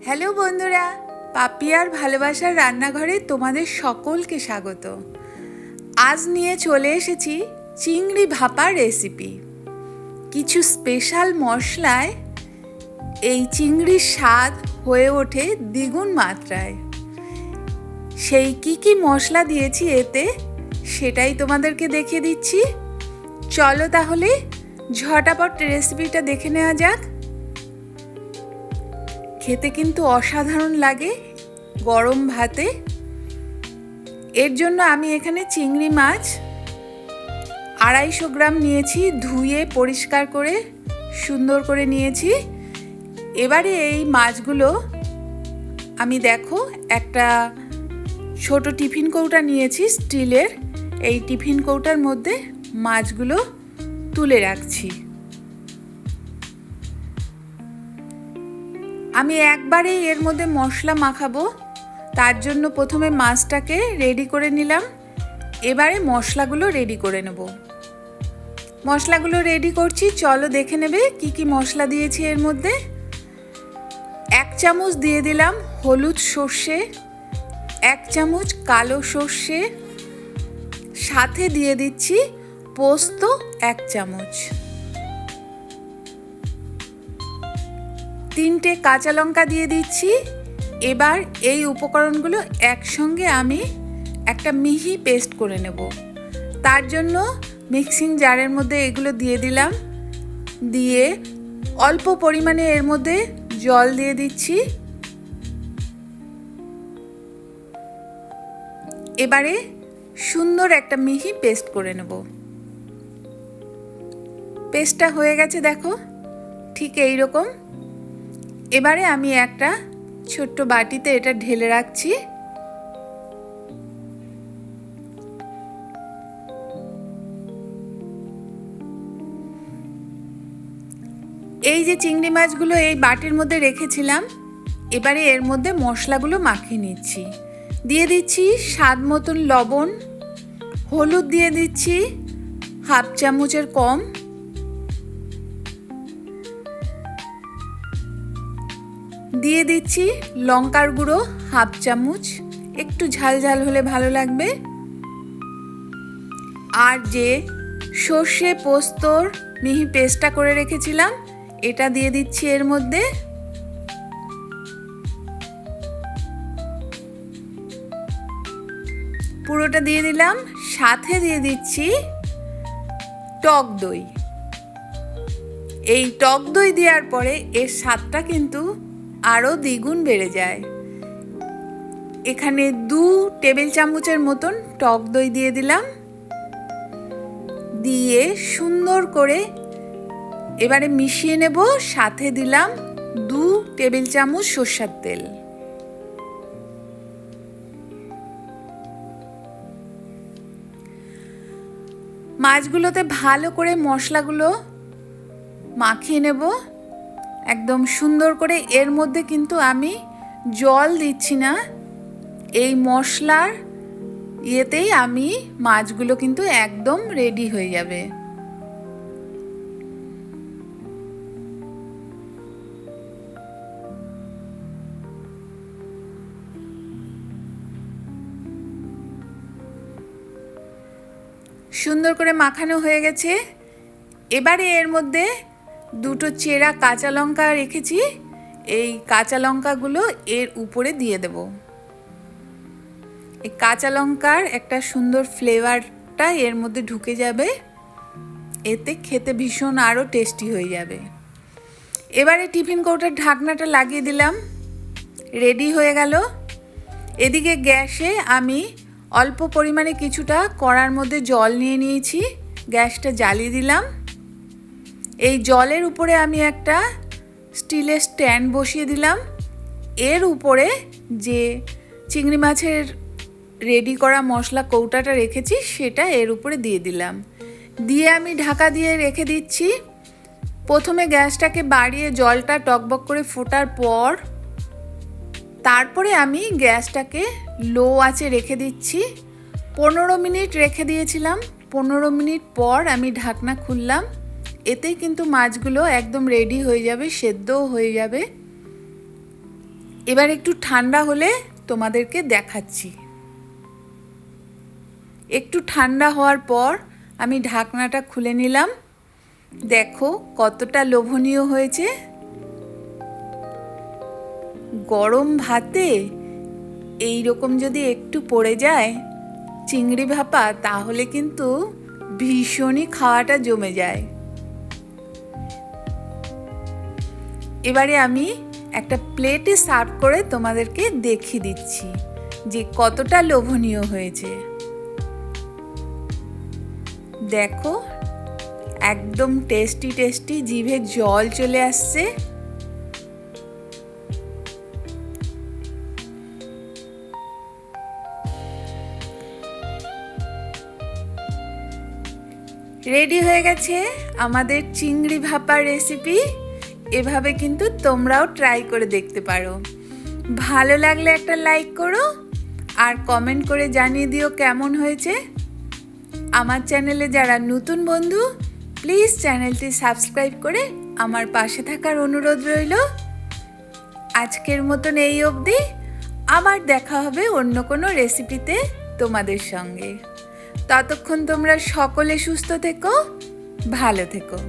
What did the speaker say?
Hello বন্ধুরা, পাপিয়ার ভালোবাসার রান্নাঘরে তোমাদের সকলকে স্বাগত। আজ নিয়ে চলে এসেছি চিংড়ি ভাপা রেসিপি। কিছু স্পেশাল মশলায় এই চিংড়ির স্বাদ হয়ে ওঠে দ্বিগুণ মাত্রায়। সেই কি মশলা দিয়েছি এতে সেটাই তোমাদেরকে দেখিয়ে দিচ্ছি। চলো তাহলে ঝটাপট রেসিপিটা দেখে নেওয়া যাক। খেতে কিন্তু অসাধারণ লাগে গরম ভাতে। এর জন্য আমি এখানে চিংড়ি মাছ 250 গ্রাম নিয়েছি, ধুয়ে পরিষ্কার করে সুন্দর করে নিয়েছি। এবারে এই মাছগুলো আমি দেখো একটা ছোট টিফিন কৌটা নিয়েছি স্টিলের। এই টিফিন কৌটার মধ্যে মাছগুলো তুলে রাখছি। আমি একবারে এর মধ্যে মশলা মাখাবো, তার জন্য প্রথমে মাছটাকে রেডি করে নিলাম। এবারে মশলাগুলো রেডি করে নেব। মশলাগুলো রেডি করছি, চলো দেখে নেবে কি মশলা দিয়েছি এর মধ্যে। 1 চামচ দিয়ে দিলাম হলুদ সর্ষে, 1 চামচ কালো সর্ষে, সাথে দিয়ে দিচ্ছি পোস্ত 1 চামচ, 3টে কাঁচা লঙ্কা দিয়ে দিচ্ছি। এবার এই উপকরণগুলো একসঙ্গে আমি একটা মিহি পেস্ট করে নেব। তার জন্য মিক্সিং জারের মধ্যে এগুলো দিয়ে দিলাম। দিয়ে অল্প পরিমাণে এর মধ্যে জল দিয়ে দিচ্ছি। এবারে সুন্দর একটা মিহি পেস্ট করে নেব। পেস্টটা হয়ে গেছে দেখো, ঠিক এই রকম। এবারে আমি একটা ছোট্ট বাটিতে এটা ঢেলে রাখছি। এই যে চিংড়ি মাছগুলো এই বাটির মধ্যে রেখেছিলাম, এবারে এর মধ্যে মশলাগুলো মাখিয়ে নিচ্ছি। দিয়ে দিচ্ছি স্বাদ মতন লবণ, হলুদ দিয়ে দিচ্ছি 1/2 চামচের কম, দিয়ে দিচ্ছি লঙ্কার গুঁড়ো 1/2 চামচ, একটু ঝাল ঝাল হলে ভালো লাগবে। আর যে সর্ষে পোস্তর মিহি পেস্টটা করে রেখেছিলাম এটা দিয়ে দিচ্ছি এর মধ্যে। পুরোটা দিয়ে দিলাম। সাথে দিয়ে দিচ্ছি টক দই। এই টক দই দেওয়ার পরে এর স্বাদটা কিন্তু আরও দ্বিগুণ বেড়ে যায়। এখানে 2 টেবিল চামচের মতন টক দই দিয়ে দিলাম। দিয়ে সুন্দর করে এবারে মিশিয়ে নেব। সাথে দিলাম 2 টেবিল চামচ সরষের তেল। মাছগুলোতে ভালো করে মশলাগুলো মাখিয়ে নেব একদম সুন্দর করে। এর মধ্যে কিন্তু আমি জল দিচ্ছি না, এই মশলার ইয়েতেই আমি মাছগুলো কিন্তু একদম রেডি হয়ে যাবে। সুন্দর করে মাখানো হয়ে গেছে। এবারে এর মধ্যে 2টো চেরা কাঁচা লঙ্কা রেখেছি, এই কাঁচা লঙ্কাগুলো এর উপরে দিয়ে দেব। এই কাঁচা লঙ্কার একটা সুন্দর ফ্লেভারটা এর মধ্যে ঢুকে যাবে, এতে খেতে ভীষণ আরও টেস্টি হয়ে যাবে। এবারে টিফিন কৌটার ঢাকনাটা লাগিয়ে দিলাম, রেডি হয়ে গেল। এদিকে গ্যাসে আমি অল্প পরিমাণে কিছুটা কড়ার মধ্যে জল নিয়ে নিয়েছি, গ্যাসটা জ্বালিয়ে দিলাম। এই জলের উপরে আমি একটা স্টিলের স্ট্যান্ড বসিয়ে দিলাম। এর উপরে যে চিংড়ি মাছের রেডি করা মশলা কৌটাটা রেখেছি সেটা এর উপরে দিয়ে দিলাম। দিয়ে আমি ঢাকা দিয়ে রেখে দিচ্ছি। প্রথমে গ্যাসটাকে বাড়িয়ে জলটা টকবক করে ফোটার পর তারপরে আমি গ্যাসটাকে লো আঁচে রেখে দিচ্ছি। 15 মিনিট রেখে দিয়েছিলাম। 15 মিনিট পর আমি ঢাকনা খুললাম। এতেই কিন্তু মাছগুলো একদম রেডি হয়ে যাবে, সেদ্ধও হয়ে যাবে। এবার একটু ঠান্ডা হলে তোমাদেরকে দেখাচ্ছি। একটু ঠান্ডা হওয়ার পর আমি ঢাকনাটা খুলে নিলাম। দেখো কতটা লোভনীয় হয়েছে। গরম ভাতে এই রকম যদি একটু পড়ে যায় চিংড়ি ভাপা, তাহলে কিন্তু ভীষণই খাওয়াটা জমে যায়। এবারে আমি একটা প্লেটে সার্ভ করে তোমাদেরকে দেখিয়ে দিচ্ছি যে কতটা লোভনীয় হয়েছে। দেখো একদম টেস্টি টেস্টি, জিভে জল চলে আসছে। রেডি হয়ে গেছে আমাদের চিংড়ি ভাপার রেসিপি। এভাবে কিন্তু তোমরাও ট্রাই করে দেখতে পারো। ভালো লাগলে একটা লাইক করো আর কমেন্ট করে জানিয়ে দিও কেমন হয়েছে। আমার চ্যানেলে যারা নতুন বন্ধু, প্লিজ চ্যানেলটি সাবস্ক্রাইব করে আমার পাশে থাকার অনুরোধ রইল। আজকের মতন এই অবধি, আবার দেখা হবে অন্য কোনো রেসিপিতে তোমাদের সঙ্গে। ততক্ষণ তোমরা সকলে সুস্থ থেকো, ভালো থেকো।